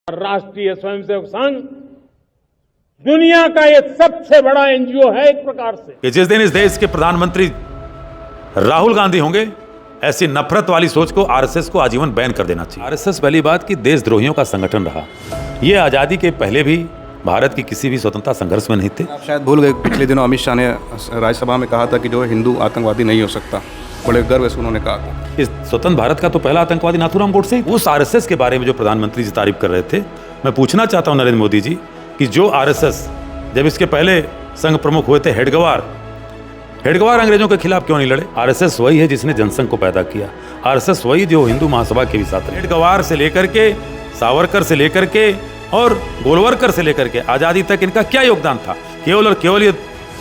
राष्ट्रीय स्वयंसेवक संघ दुनिया का ये सबसे बड़ा एनजीओ है एक प्रकार से कि जिस दिन इस देश के प्रधानमंत्री राहुल गांधी होंगे, ऐसी नफरत वाली सोच को आरएसएस को आजीवन बैन कर देना चाहिए। आरएसएस पहली बात कि देशद्रोहियों का संगठन रहा। ये आजादी के पहले भी भारत की किसी भी स्वतंत्रता संघर्ष में नहीं थे। आप शायद भूल गए, पिछले दिनों अमित शाह ने राज्यसभा में कहा था कि जो हिंदू आतंकवादी नहीं हो सकता। बड़े गर्व से उन्होंने कहा था। इस स्वतंत्र भारत का तो पहला आतंकवादी नाथूराम गोडसे। उस आरएसएस के बारे में जो प्रधानमंत्री जी तारीफ कर रहे थे, मैं पूछना चाहता हूं नरेंद्र मोदी जी कि जो आरएसएस जब इसके पहले संघ प्रमुख हुए थे हेडगवार अंग्रेजों के खिलाफ क्यों नहीं लड़े? आरएसएस वही है जिसने जनसंघ को पैदा किया। आरएसएस वही जो हिंदू महासभा के भी साथ रहे। हेडगवार से लेकर के, सावरकर से लेकर के और गोलवरकर से लेकर के आजादी तक इनका क्या योगदान था? केवल और केवल ये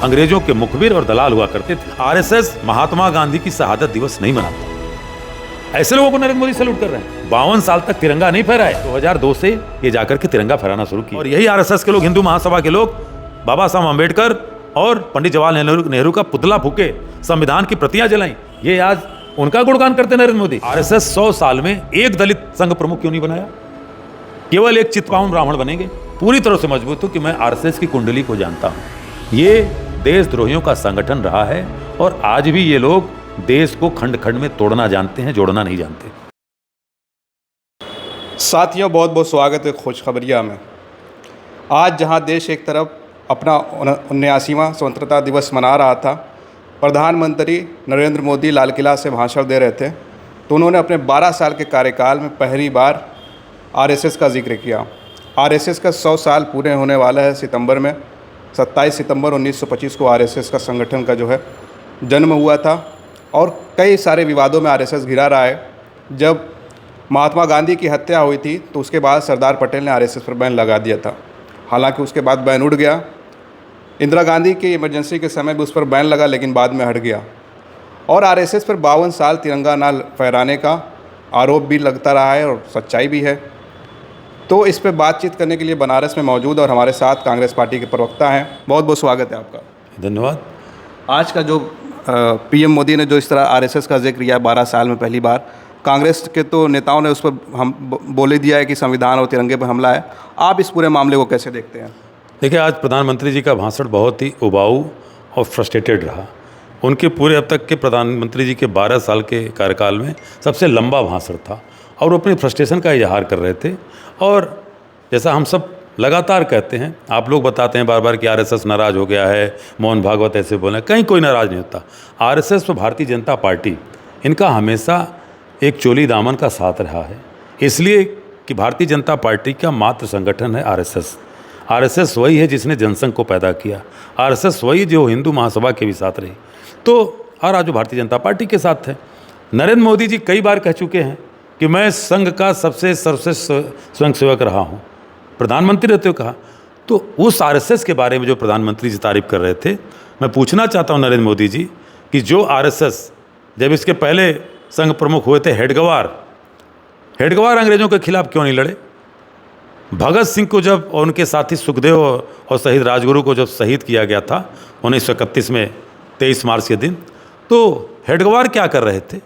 अंग्रेजों के मुखबिर और दलाल हुआ करते थे। आरएसएस महात्मा गांधी की शहादत दिवस नहीं मनाता। ऐसे लोगों को नरेंद्र मोदी सैल्यूट कर रहे हैं। 52 साल तक तिरंगा नहीं फहराए। 2002 से ये जाकर के तिरंगा फहराना शुरू किया। और यही आरएसएस के लोग, हिंदू महासभा के लोग, बाबा साहब अम्बेडकर और पंडित जवाहरलाल नेहरू का पुतला फूके, संविधान की प्रतियां जलाई। ये आज उनका गुणगान करते नरेंद्र मोदी। आरएसएस 100 साल में एक दलित संघ प्रमुख क्यों नहीं बनाया? केवल एक चितपावन ब्राह्मण बनेंगे। पूरी तरह से मजबूत हूं कि मैं आरएसएस की कुंडली को जानता हूं। ये देशद्रोहियों का संगठन रहा है और आज भी ये लोग देश को खंड खंड में तोड़ना जानते हैं, जोड़ना नहीं जानते। साथियों, बहुत बहुत स्वागत है खुशखबरिया में। आज जहां देश एक तरफ अपना 79वां स्वतंत्रता दिवस मना रहा था, प्रधानमंत्री नरेंद्र मोदी लाल किला से भाषण दे रहे थे, तो उन्होंने अपने 12 साल के कार्यकाल में पहली बार आरएसएस का जिक्र किया। आरएसएस का 100 साल पूरे होने वाला है सितंबर में। 27 सितंबर 1925 को आरएसएस का संगठन का जो है जन्म हुआ था और कई सारे विवादों में आरएसएस घिरा रहा है। जब महात्मा गांधी की हत्या हुई थी तो उसके बाद सरदार पटेल ने आरएसएस पर बैन लगा दिया था। हालांकि उसके बाद बैन उड़ गया। इंदिरा गांधी की इमरजेंसी के समय भी उस पर बैन लगा, लेकिन बाद में हट गया। और आरएसएस पर 52 साल तिरंगा ना फहराने का आरोप भी लगता रहा है और सच्चाई भी है। तो इस पर बातचीत करने के लिए बनारस में मौजूद और हमारे साथ कांग्रेस पार्टी के प्रवक्ता हैं। बहुत बहुत स्वागत है आपका। धन्यवाद। आज का जो पीएम मोदी ने जो इस तरह आरएसएस का जिक्र किया 12 साल में पहली बार, कांग्रेस के तो नेताओं ने उस पर हम बोले दिया है कि संविधान और तिरंगे पर हमला है। आप इस पूरे मामले को कैसे देखते हैं? देखिए, आज प्रधानमंत्री जी का भाषण बहुत ही उबाऊ और फ्रस्ट्रेटेड रहा। उनके पूरे अब तक के प्रधानमंत्री जी के 12 साल के कार्यकाल में सबसे लंबा भाषण था और वो अपनी फ्रस्ट्रेशन का इजहार कर रहे थे। और जैसा हम सब लगातार कहते हैं, आप लोग बताते हैं बार बार कि आरएसएस नाराज़ हो गया है, मोहन भागवत ऐसे बोले, कहीं कोई नाराज़ नहीं होता। आरएसएस तो भारतीय जनता पार्टी, इनका हमेशा एक चोली दामन का साथ रहा है। इसलिए कि भारतीय जनता पार्टी का मात्र संगठन है आरएसएस। आरएसएस वही है जिसने जनसंघ को पैदा किया। आरएसएस वही जो हिंदू महासभा के भी साथ रही, तो और आज जो भारतीय जनता पार्टी के साथ है। नरेंद्र मोदी जी कई बार कह चुके हैं कि मैं संघ का सबसे सर्वश्रेष्ठ स्वयंसेवक रहा हूँ। प्रधानमंत्री रहते हुए कहा। तो उस आरएसएस के बारे में जो प्रधानमंत्री जी तारीफ कर रहे थे, मैं पूछना चाहता हूँ नरेंद्र मोदी जी कि जो आरएसएस जब इसके पहले संघ प्रमुख हुए थे हेडगवार अंग्रेजों के खिलाफ क्यों नहीं लड़े? भगत सिंह को जब और उनके साथी सुखदेव और शहीद राजगुरु को जब शहीद किया गया था 1931 में 23 मार्च के दिन, तो हेडगवार क्या कर रहे थे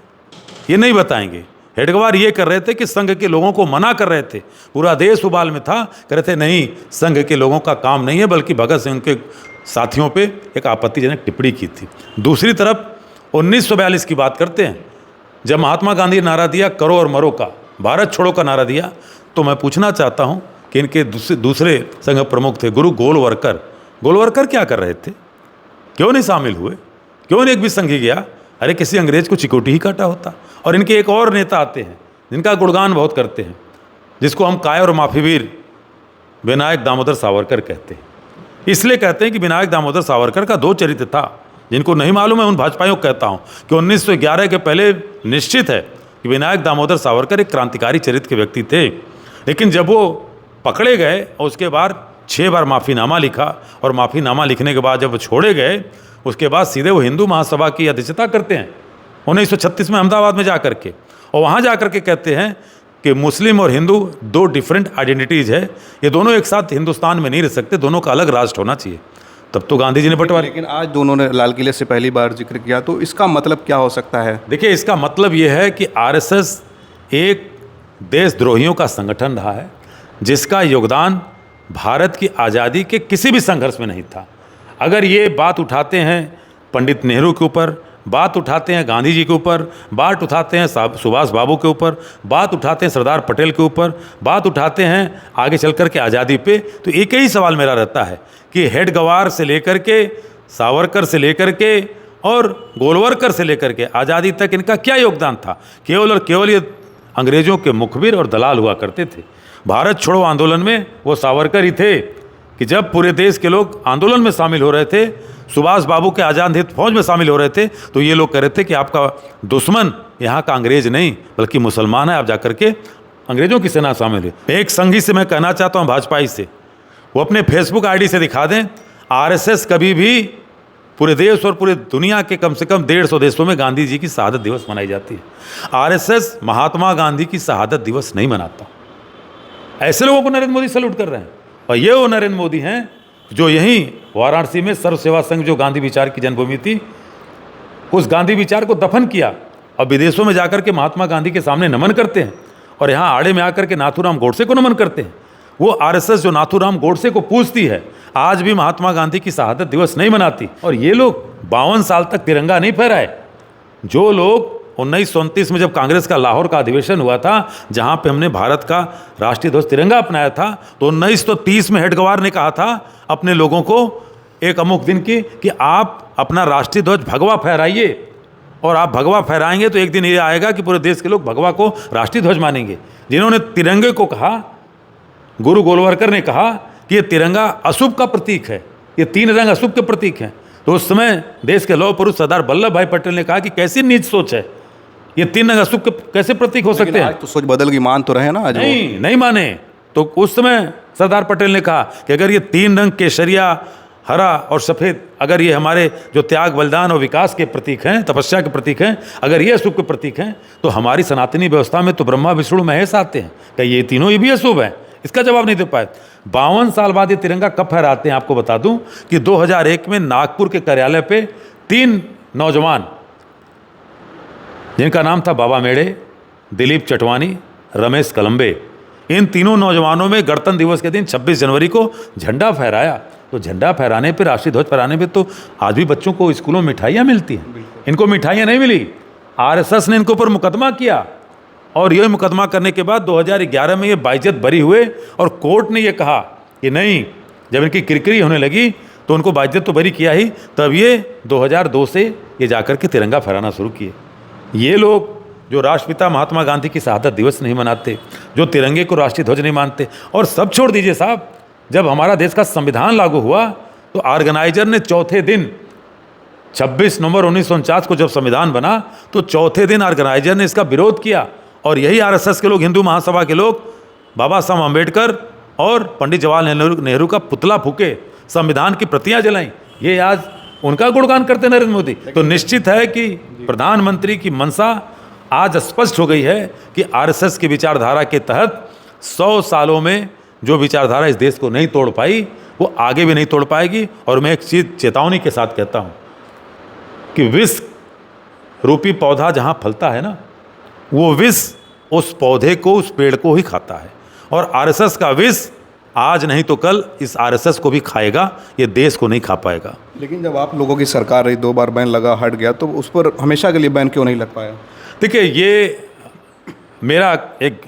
ये नहीं बताएंगे। हेडगवार ये कर रहे थे कि संघ के लोगों को मना कर रहे थे। पूरा देश उबाल में था, कह रहे थे नहीं, संघ के लोगों का काम नहीं है, बल्कि भगत सिंह उनके साथियों पे एक आपत्तिजनक टिप्पणी की थी। दूसरी तरफ 1942 की बात करते हैं, जब महात्मा गांधी ने नारा दिया करो और मरो का, भारत छोड़ो का नारा दिया, तो मैं पूछना चाहता हूँ कि इनके दूसरे संघ प्रमुख थे गुरु गोलवरकर क्या कर रहे थे? क्यों नहीं शामिल हुए? क्यों नहीं एक भी संघी गया? अरे किसी अंग्रेज को चिकोटी ही काटा होता। और इनके एक और नेता आते हैं जिनका गुणगान बहुत करते हैं, जिसको हम काय और माफीवीर विनायक दामोदर सावरकर कहते हैं। इसलिए कहते हैं कि विनायक दामोदर सावरकर का 2 चरित्र था। जिनको नहीं मालूम है उन भाजपाइयों को कहता हूँ कि 1911 के पहले निश्चित है कि विनायक दामोदर सावरकर एक क्रांतिकारी चरित्र के व्यक्ति थे। लेकिन जब वो पकड़े गए और उसके बाद 6 बार माफ़ीनामा लिखा और माफ़ीनामा लिखने के बाद जब वो छोड़े गए, उसके बाद सीधे वो हिंदू महासभा की अध्यक्षता करते हैं 1936 में अहमदाबाद में जाकर के। और वहाँ जाकर के कहते हैं कि मुस्लिम और हिंदू 2 डिफरेंट आइडेंटिटीज़ है, ये दोनों एक साथ हिंदुस्तान में नहीं रह सकते, दोनों का अलग राष्ट्र होना चाहिए। तब तो गांधी जी ने बंटवारा। लेकिन आज दोनों ने लाल किले से पहली बार जिक्र किया, तो इसका मतलब क्या हो सकता है? देखिए, इसका मतलब ये है कि आरएसएस एक देशद्रोहियों का संगठन रहा है। जिसका योगदान भारत की आज़ादी के किसी भी संघर्ष में नहीं था। अगर ये बात उठाते हैं पंडित नेहरू के ऊपर, बात उठाते हैं गांधी जी के ऊपर, बात उठाते हैं सुभाष बाबू के ऊपर, बात उठाते हैं सरदार पटेल के ऊपर, बात उठाते हैं आगे चल कर के आज़ादी पे, तो एक ही सवाल मेरा रहता है कि हेडगवार से लेकर के, सावरकर से लेकर के और गोलवरकर से लेकर के आज़ादी तक इनका क्या योगदान था? केवल और केवल ये अंग्रेज़ों के मुखबिर और दलाल हुआ करते थे। भारत छोड़ो आंदोलन में वो सावरकर ही थे कि जब पूरे देश के लोग आंदोलन में शामिल हो रहे थे, सुभाष बाबू के आज़ाद हिंद फौज में शामिल हो रहे थे, तो ये लोग कह रहे थे कि आपका दुश्मन यहाँ का अंग्रेज नहीं बल्कि मुसलमान है, आप जाकर के अंग्रेजों की सेना शामिल है। एक संघी से मैं कहना चाहता हूँ, भाजपाई से, वो अपने फेसबुक आईडी से दिखा दें, आरएसएस कभी भी पूरे देश और पूरे दुनिया के कम से कम 150 देशों में गांधी जी की शहादत दिवस मनाई जाती है। आरएसएस महात्मा गांधी की शहादत दिवस नहीं मनाता। ऐसे लोगों को नरेंद्र मोदी सैल्यूट कर रहे हैं। और ये वो नरेंद्र मोदी हैं जो यहीं वाराणसी में सर्व सेवा संघ, जो गांधी विचार की जन्मभूमि थी, उस गांधी विचार को दफन किया और विदेशों में जाकर के महात्मा गांधी के सामने नमन करते हैं और यहाँ आड़े में आकर के नाथूराम गोडसे को नमन करते हैं। वो आरएसएस जो नाथूराम गोडसे को पूजती है, आज भी महात्मा गांधी की शहादत दिवस नहीं मनाती। और ये लोग 52 साल तक तिरंगा नहीं फहराए। जो लोग 1929 में जब कांग्रेस का लाहौर का अधिवेशन हुआ था, जहां पे हमने भारत का राष्ट्रीय ध्वज तिरंगा अपनाया था, तो 1930 में हेडगवार ने कहा था अपने लोगों को एक अमुक दिन की कि आप अपना राष्ट्रीय ध्वज भगवा फहराइए, और आप भगवा फहराएंगे तो एक दिन ये आएगा कि पूरे देश के लोग भगवा को राष्ट्रीय ध्वज मानेंगे। जिन्होंने तिरंगे को कहा, गुरु गोलवरकर ने कहा कि ये तिरंगा अशुभ का प्रतीक है, ये 3 रंग अशुभ के प्रतीक हैं, तो उस समय देश के लौह पुरुष सरदार वल्लभ भाई पटेल ने कहा कि कैसी नीच सोच है, ये 3 रंग अशुभ के कैसे प्रतीक हो सकते हैं? आज तो सोच बदल गई, मान तो रहे ना आज। नहीं माने। तो उस समय सरदार पटेल ने कहा कि अगर ये 3 रंग केसरिया, हरा और सफ़ेद, अगर ये हमारे जो त्याग, बलिदान और विकास के प्रतीक हैं, तपस्या के प्रतीक हैं, अगर ये अशुभ के प्रतीक हैं, तो हमारी सनातनी व्यवस्था में तो ब्रह्मा विष्णु महेश आते हैं, क्या ये तीनों ये भी अशुभ हैं? इसका जवाब नहीं दे पाए। 52 साल बाद ये तिरंगा कब फहराते हैं? आपको बता दूं कि 2001 में नागपुर के कार्यालय पे 3 नौजवान, जिनका नाम था बाबा मेड़े, दिलीप चटवानी, रमेश कलम्बे, इन तीनों नौजवानों में गणतंत्र दिवस के दिन 26 जनवरी को झंडा फहराया। तो झंडा फहराने पे, राष्ट्रीय ध्वज फहराने पे तो आज भी बच्चों को स्कूलों में मिठाइयाँ मिलती हैं। इनको मिठाइयाँ नहीं मिली। आरएसएस ने इनके ऊपर मुकदमा किया और यह मुकदमा करने के बाद 2011 में ये बाइज्जत बरी हुए और कोर्ट ने ये कहा कि नहीं, जब इनकी किरकिरी होने लगी तो उनको बाइज्जत तो बरी किया ही, तब ये 2002 से ये जाकर के तिरंगा फहराना शुरू किए। ये लोग जो राष्ट्रपिता महात्मा गांधी की शहादत दिवस नहीं मनाते, जो तिरंगे को राष्ट्रीय ध्वज नहीं मानते, और सब छोड़ दीजिए साहब, जब हमारा देश का संविधान लागू हुआ तो ऑर्गेनाइजर ने चौथे दिन 26 नवंबर 1949 को जब संविधान बना तो चौथे दिन ऑर्गेनाइजर ने इसका विरोध किया, और यही आरएसएस के लोग, हिंदू महासभा के लोग, बाबा साहब अम्बेडकर और पंडित जवाहरलाल नेहरू का पुतला फूके, संविधान की प्रतियां जलाई। ये आज उनका गुणगान करते नरेंद्र मोदी। तो निश्चित है कि प्रधानमंत्री की मंशा आज स्पष्ट हो गई है कि आरएसएस की विचारधारा के तहत 100 सालों में जो विचारधारा इस देश को नहीं तोड़ पाई, वो आगे भी नहीं तोड़ पाएगी। और मैं एक चीज़ चेतावनी के साथ कहता हूँ कि विष रूपी पौधा जहाँ फलता है ना, वो विष उस पौधे को, उस पेड़ को ही खाता है, और आरएसएस का विष आज नहीं तो कल इस आरएसएस को भी खाएगा, ये देश को नहीं खा पाएगा। लेकिन जब आप लोगों की सरकार रही, 2 बार बैन लगा, हट गया, तो उस पर हमेशा के लिए बैन क्यों नहीं लग पाया? देखिए, ये मेरा एक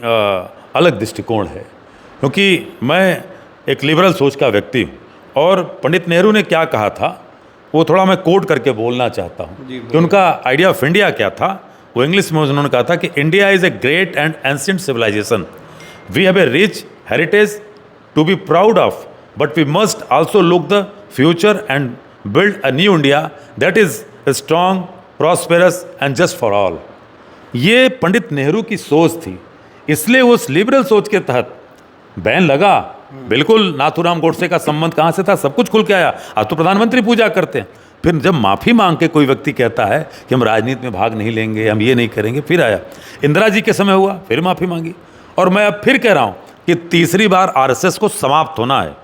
अलग दृष्टिकोण है, क्योंकि मैं एक लिबरल सोच का व्यक्ति हूँ, और पंडित नेहरू ने क्या कहा था वो थोड़ा मैं कोट करके बोलना चाहता हूँ कि उनका आइडिया ऑफ इंडिया क्या था। वो इंग्लिश में उन्होंने कहा था कि India is a great and ancient civilisation, we have a rich heritage to be proud of, but we must also look the future and build a new India that is strong, prosperous and just for all. ये पंडित नेहरू की सोच थी, इसलिए उस liberal सोच के तहत ban लगा। बिल्कुल नाथूराम गोडसे का संबंध कहाँ से था, सब कुछ खुल के आया। आज तो प्रधानमंत्री पूजा करते हैं। फिर जब माफ़ी मांग के कोई व्यक्ति कहता है कि हम राजनीति में भाग नहीं लेंगे, हम ये नहीं करेंगे, फिर आया इंदिरा जी के समय हुआ, फिर माफ़ी मांगी, और मैं अब फिर कह रहा हूँ कि तीसरी बार आरएसएस को समाप्त होना है,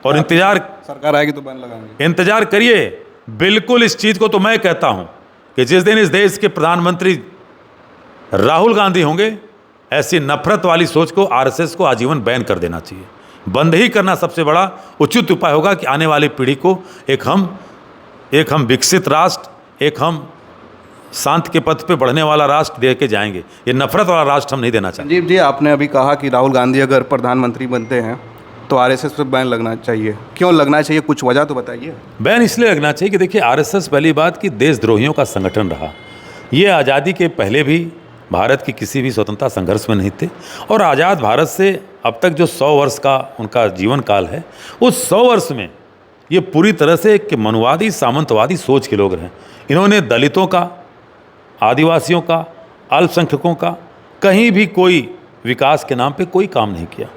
और इंतजार, सरकार आएगी तो बैन लगाएंगे, इंतजार करिए। बिल्कुल इस चीज़ को तो मैं कहता हूँ कि जिस दिन इस देश के प्रधानमंत्री राहुल गांधी होंगे, ऐसी नफरत वाली सोच को, आरएसएस को आजीवन बैन कर देना चाहिए। बंद ही करना सबसे बड़ा उचित उपाय होगा कि आने वाली पीढ़ी को एक हम विकसित राष्ट्र, एक हम शांति के पथ पे बढ़ने वाला राष्ट्र दे के जाएंगे। ये नफरत वाला राष्ट्र हम नहीं देना चाहते। संजीव जी, आपने अभी कहा कि राहुल गांधी अगर प्रधानमंत्री बनते हैं तो आरएसएस पर बैन लगना चाहिए। क्यों लगना चाहिए, कुछ वजह तो बताइए। बैन इसलिए लगना चाहिए कि देखिए, आरएसएस पहली बात कि देशद्रोहियों का संगठन रहा। ये आज़ादी के पहले भी भारत की किसी भी स्वतंत्रता संघर्ष में नहीं थे, और आज़ाद भारत से अब तक जो 100 वर्ष का उनका जीवन काल है, उस 100 वर्ष में ये पूरी तरह से एक मनुवादी सामंतवादी सोच के लोग रहे। इन्होंने दलितों का, आदिवासियों का, अल्पसंख्यकों का कहीं भी कोई विकास के नाम पे कोई काम नहीं किया।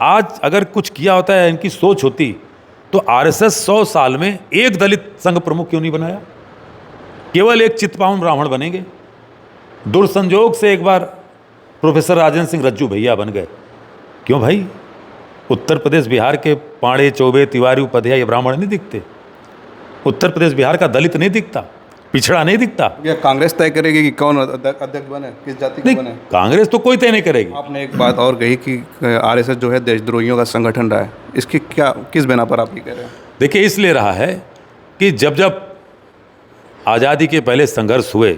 आज अगर कुछ किया होता है, इनकी सोच होती, तो आरएसएस 100 साल में एक दलित संघ प्रमुख क्यों नहीं बनाया? केवल एक चित्पावन ब्राह्मण बनेंगे। दुर्संजोग से एक बार प्रोफेसर राजेंद्र सिंह रज्जू भैया बन गए। क्यों भाई? उत्तर प्रदेश बिहार के पांडे, चौबे, तिवारी, उपाध्याय ये ब्राह्मण नहीं दिखते? उत्तर प्रदेश बिहार का दलित नहीं दिखता, पिछड़ा नहीं दिखता? ये कांग्रेस तय करेगी कि कौन अध्यक्ष बने, किस जाति का बने? कांग्रेस तो कोई तय नहीं करेगी। आपने एक बात और कही कि आरएसएस जो है देशद्रोहियों का संगठन रहा है। इसकी क्या, किस बिना पर आप ये कह रहे हैं? देखिए, इसलिए रहा है कि जब आज़ादी के पहले संघर्ष हुए,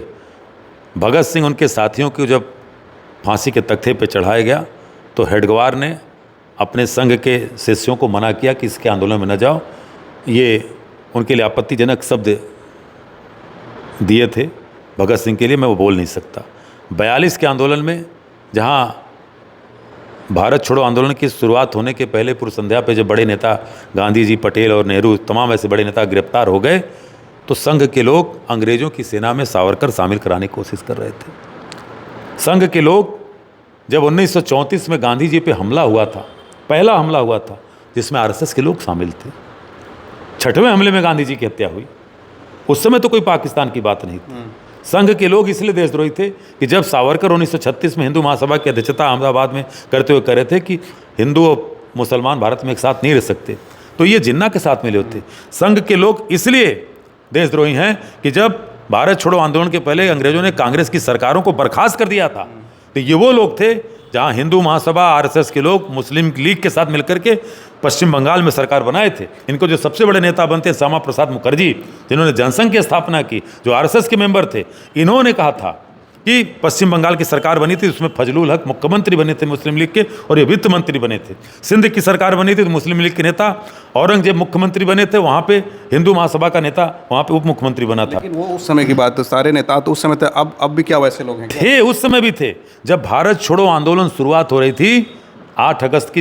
भगत सिंह उनके साथियों को जब फांसी के तख्ते पे चढ़ाया गया, तो हेडगवार ने अपने संघ के शिष्यों को मना किया कि इसके आंदोलन में न जाओ। ये उनके लिए आपत्तिजनक शब्द दिए थे भगत सिंह के लिए, मैं वो बोल नहीं सकता। 42 के आंदोलन में, जहाँ भारत छोड़ो आंदोलन की शुरुआत होने के पहले पूर्व संध्या पे जब बड़े नेता गांधी जी, पटेल और नेहरू, तमाम ऐसे बड़े नेता गिरफ्तार हो गए, तो संघ के लोग अंग्रेज़ों की सेना में सावरकर शामिल कराने की कोशिश कर रहे थे। संघ के लोग जब 1934 में गांधी जी पे हमला हुआ था, पहला हमला हुआ था जिसमें आरएसएस के लोग शामिल थे। 6वें हमले में गांधी जी की हत्या हुई। उस समय तो कोई पाकिस्तान की बात नहीं थी। संघ के लोग इसलिए देशद्रोही थे कि जब सावरकर 1936 में हिंदू महासभा की अध्यक्षता अहमदाबाद में करते हुए करे थे कि हिंदू और मुसलमान भारत में एक साथ नहीं रह सकते, तो ये जिन्ना के साथ मिले होते। संघ के लोग इसलिए देशद्रोही हैं कि जब भारत छोड़ो आंदोलन के पहले अंग्रेजों ने कांग्रेस की सरकारों को बर्खास्त कर दिया था, तो ये वो लोग थे जहां हिंदू महासभा, आरएसएस के लोग मुस्लिम लीग के साथ मिलकर के पश्चिम बंगाल में सरकार बनाए थे। इनको जो सबसे बड़े नेता बनते श्यामा प्रसाद मुखर्जी, जिन्होंने जनसंघ की स्थापना की, जो आरएसएस के मेंबर थे, इन्होंने कहा था कि पश्चिम बंगाल की सरकार बनी थी, उसमें फजलुल हक मुख्यमंत्री बने थे मुस्लिम लीग के, और ये वित्त मंत्री बने थे। सिंध की सरकार बनी थी तो मुस्लिम लीग के नेता औरंगजेब मुख्यमंत्री बने थे, वहाँ पे हिंदू महासभा का नेता वहाँ पे उप मुख्यमंत्री बना था। लेकिन वो उस समय की बात, तो सारे नेता तो उस समय थे। अब भी क्या वैसे लोग हैं? थे, उस समय भी थे। जब भारत छोड़ो आंदोलन शुरुआत हो रही थी, 8 अगस्त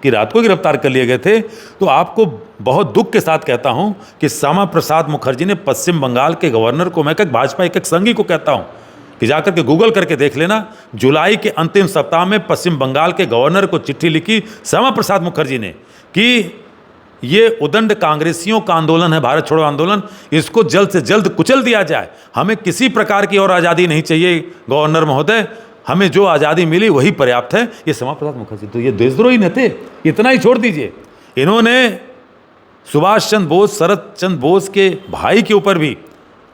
की रात को गिरफ्तार कर लिए गए थे, तो आपको बहुत दुख के साथ कहता हूं कि श्यामा प्रसाद मुखर्जी ने पश्चिम बंगाल के गवर्नर को, मैं भाजपा एक संघी को कहता हूं कि जाकर के गूगल करके देख लेना, जुलाई के अंतिम सप्ताह में पश्चिम बंगाल के गवर्नर को चिट्ठी लिखी श्यामा प्रसाद मुखर्जी ने कि ये उदंड कांग्रेसियों का आंदोलन है, भारत छोड़ो आंदोलन, इसको जल्द से जल्द कुचल दिया जाए। हमें किसी प्रकार की और आज़ादी नहीं चाहिए गवर्नर महोदय, हमें जो आज़ादी मिली वही पर्याप्त है। ये श्यामा प्रसाद मुखर्जी तो ये देशद्रोही न थे, इतना ही छोड़ दीजिए। इन्होंने सुभाष चंद्र बोस, शरद चंद्र बोस के भाई के ऊपर भी,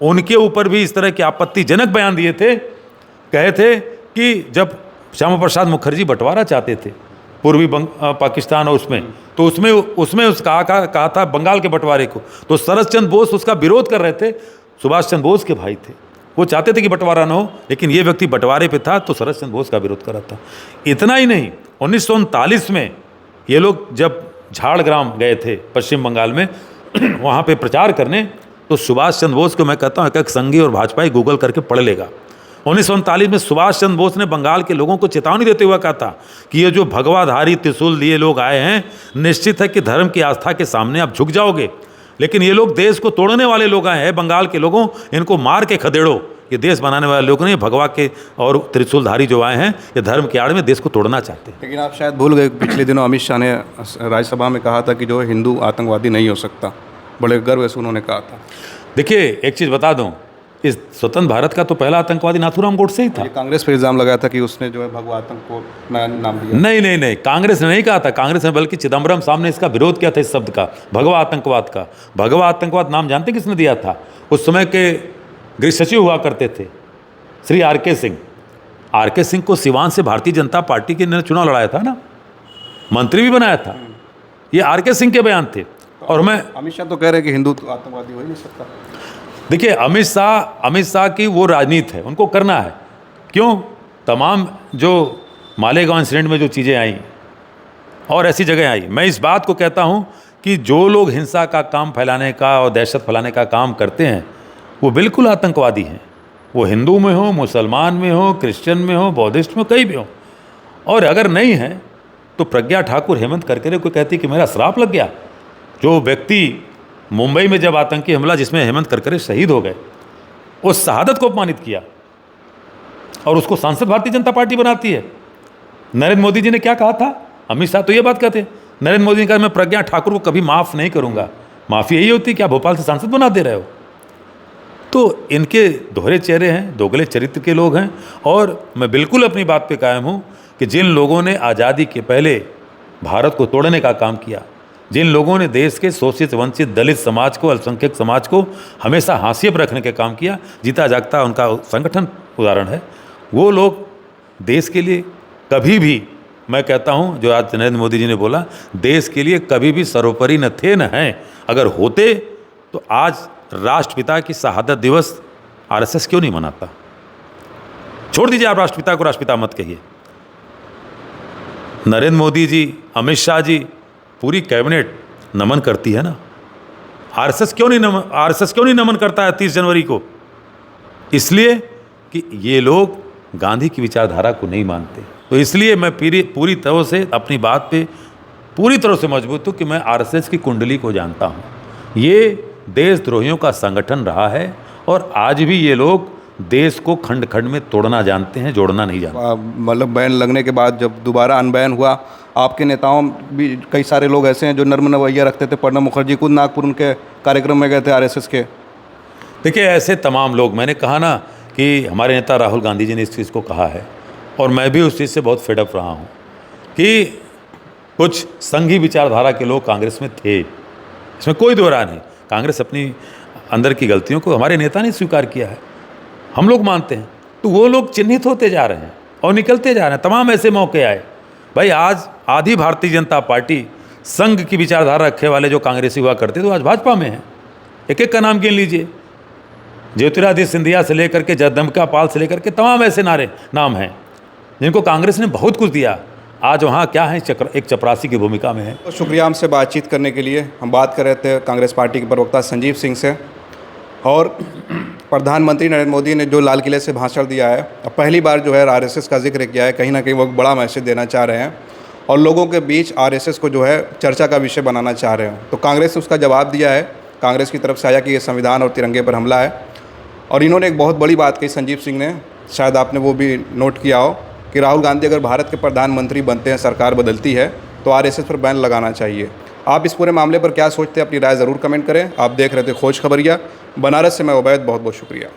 उनके ऊपर भी इस तरह के आपत्तिजनक बयान दिए थे। कहे थे कि जब श्यामा प्रसाद मुखर्जी बंटवारा चाहते थे पूर्वी पाकिस्तान और तो उसमें कहा था बंगाल के बंटवारे को, तो शरद चंद्र बोस उसका विरोध कर रहे थे। सुभाष चंद्र बोस के भाई थे, वो चाहते थे कि बंटवारा न हो, लेकिन ये व्यक्ति बंटवारे पे था तो शरद चंद्र बोस का विरोध कर रहा था। इतना ही नहीं, 1939 में ये लोग जब झाड़ग्राम गए थे पश्चिम बंगाल में वहाँ पे प्रचार करने, तो सुभाष चंद्र बोस को मैं कहता हूँ एक संघी और भाजपाई गूगल करके पढ़ लेगा। 1939 में सुभाष चंद्र बोस ने बंगाल के लोगों को चेतावनी देते हुए कहा था कि ये जो भगवाधारी त्रिशूल लिए लोग आए हैं, निश्चित है कि धर्म की आस्था के सामने आप झुक जाओगे, लेकिन ये लोग देश को तोड़ने वाले लोग आए हैं। बंगाल के लोगों, इनको मार के खदेड़ो। ये देश बनाने वाले लोग नहीं, भगवा के और त्रिशूलधारी जो आए हैं, ये धर्म की आड़ में देश को तोड़ना चाहते हैं। लेकिन आप शायद भूल गए, पिछले दिनों अमित शाह ने राज्यसभा में कहा था कि जो हिंदू आतंकवादी नहीं हो सकता। बड़े गर्व से उन्होंने कहा था। देखिए, एक चीज़ बता दूं, इस स्वतंत्र भारत का तो पहला आतंकवादी नाथूराम गोडसे ही था। कांग्रेस पर इल्ज़ाम लगाया था कि उसने जो है भगवा आतंक को नाम दिया। नहीं, कांग्रेस ने नहीं कहा था। कांग्रेस ने बल्कि चिदम्बरम साहब ने इसका विरोध किया था, इस शब्द का, भगवा आतंकवाद का। भगवा आतंकवाद नाम जानते किसने दिया था? उस समय के गृह सचिव हुआ करते थे श्री RK सिंह। आर.के. सिंह को सिवान से भारतीय जनता पार्टी के ने चुनाव लड़ाया था ना, मंत्री भी बनाया था। ये आर.के. सिंह के बयान थे। और मैं अमित शाह तो कह रहे हैं कि हिंदू आतंकवादी हो ही नहीं सकता। देखिए, अमित शाह की वो राजनीति है, उनको करना है। क्यों? तमाम जो मालेगांव इंसिडेंट में जो चीज़ें आई और ऐसी जगह आई, मैं इस बात को कहता हूं कि जो लोग हिंसा का काम फैलाने का और दहशत फैलाने का काम करते हैं वो बिल्कुल आतंकवादी हैं। वो हिंदू में हो, मुसलमान में हो, क्रिश्चियन में हो, बौद्धिस्ट में, कहीं भी हो। और अगर नहीं है तो प्रज्ञा ठाकुर हेमंत करकरे को कहती कि मेरा श्राप लग गया। जो व्यक्ति मुंबई में जब आतंकी हमला जिसमें हेमंत करकरे शहीद हो गए, उस शहादत को अपमानित किया और उसको सांसद भारतीय जनता पार्टी बनाती है। नरेंद्र मोदी जी ने क्या कहा था? अमित शाह तो ये बात कहते हैं, नरेंद्र मोदी ने कहा मैं प्रज्ञा ठाकुर को कभी माफ़ नहीं करूंगा। माफ़ी यही होती है कि आप भोपाल से सांसद बना दे रहे हो। तो इनके दोहरे चेहरे हैं, दोगले चरित्र के लोग हैं। और मैं बिल्कुल अपनी बात पे कायम हूँ कि जिन लोगों ने आज़ादी के पहले भारत को तोड़ने का काम किया, जिन लोगों ने देश के शोषित, वंचित, दलित समाज को, अल्पसंख्यक समाज को हमेशा हाशिए पर रखने का काम किया, जीता जागता उनका संगठन उदाहरण है। वो लोग देश के लिए कभी भी, मैं कहता हूं जो आज नरेंद्र मोदी जी ने बोला, देश के लिए कभी भी सर्वोपरि न थे न हैं। अगर होते तो आज राष्ट्रपिता की शहादत दिवस आरएसएस क्यों नहीं मनाता? छोड़ दीजिए आप राष्ट्रपिता को राष्ट्रपिता मत कहिए। नरेंद्र मोदी जी, अमित शाह जी, पूरी कैबिनेट नमन करती है ना। आरएसएस क्यों नहीं नमन करता है 30 जनवरी को? इसलिए कि ये लोग गांधी की विचारधारा को नहीं मानते। तो इसलिए मैं पूरी तरह से अपनी बात पे पूरी तरह से मजबूत हूँ कि मैं आरएसएस की कुंडली को जानता हूँ। ये देशद्रोहियों का संगठन रहा है और आज भी ये लोग देश को खंड खंड में तोड़ना जानते हैं, जोड़ना नहीं जानते। मतलब बैन लगने के बाद जब दोबारा अनबैन हुआ, आपके नेताओं भी कई सारे लोग ऐसे हैं जो नर्म रवैया रखते थे। प्रणब मुखर्जी खुद नागपुर उनके कार्यक्रम में गए थे आरएसएस के। देखिए, ऐसे तमाम लोग, मैंने कहा ना कि हमारे नेता राहुल गांधी जी ने इस चीज़ को कहा है और मैं भी उस चीज़ से बहुत फेडअप रहा हूँ कि कुछ संघी विचारधारा के लोग कांग्रेस में थे, इसमें कोई दो राय नहीं। कांग्रेस अपनी अंदर की गलतियों को हमारे नेता ने स्वीकार किया है, हम लोग मानते हैं। तो वो लोग चिन्हित होते जा रहे हैं और निकलते जा रहे हैं। तमाम ऐसे मौके आए। भाई, आज आधी भारतीय जनता पार्टी संघ की विचारधारा रखे वाले जो कांग्रेसी हुआ करते तो आज भाजपा में हैं। एक एक का नाम गिन लीजिए। ज्योतिरादित्य सिंधिया से लेकर के जगदम्बिका पाल से लेकर के तमाम ऐसे नाम हैं जिनको कांग्रेस ने बहुत कुछ दिया। आज वहाँ क्या है, एक चपरासी की भूमिका में है। तो शुक्रिया हमसे बातचीत करने के लिए। हम बात कर रहे थे कांग्रेस पार्टी के प्रवक्ता संजीव सिंह से। और प्रधानमंत्री नरेंद्र मोदी ने जो लाल किले से भाषण दिया है, अब पहली बार जो है आरएसएस का जिक्र किया है। कहीं ना कहीं वो बड़ा मैसेज देना चाह रहे हैं और लोगों के बीच आरएसएस को जो है चर्चा का विषय बनाना चाह रहे हैं। तो कांग्रेस ने उसका जवाब दिया है। कांग्रेस की तरफ से आया कि ये संविधान और तिरंगे पर हमला है। और इन्होंने एक बहुत बड़ी बात कही, संजीव सिंह ने, शायद आपने वो भी नोट किया हो, कि राहुल गांधी अगर भारत के प्रधानमंत्री बनते हैं, सरकार बदलती है, तो आरएसएस पर बैन लगाना चाहिए। आप इस पूरे मामले पर क्या सोचते हैं? अपनी राय ज़रूर कमेंट करें। आप देख रहे थे खोज खबरिया। बनारस से मैं उबैद, बहुत बहुत शुक्रिया।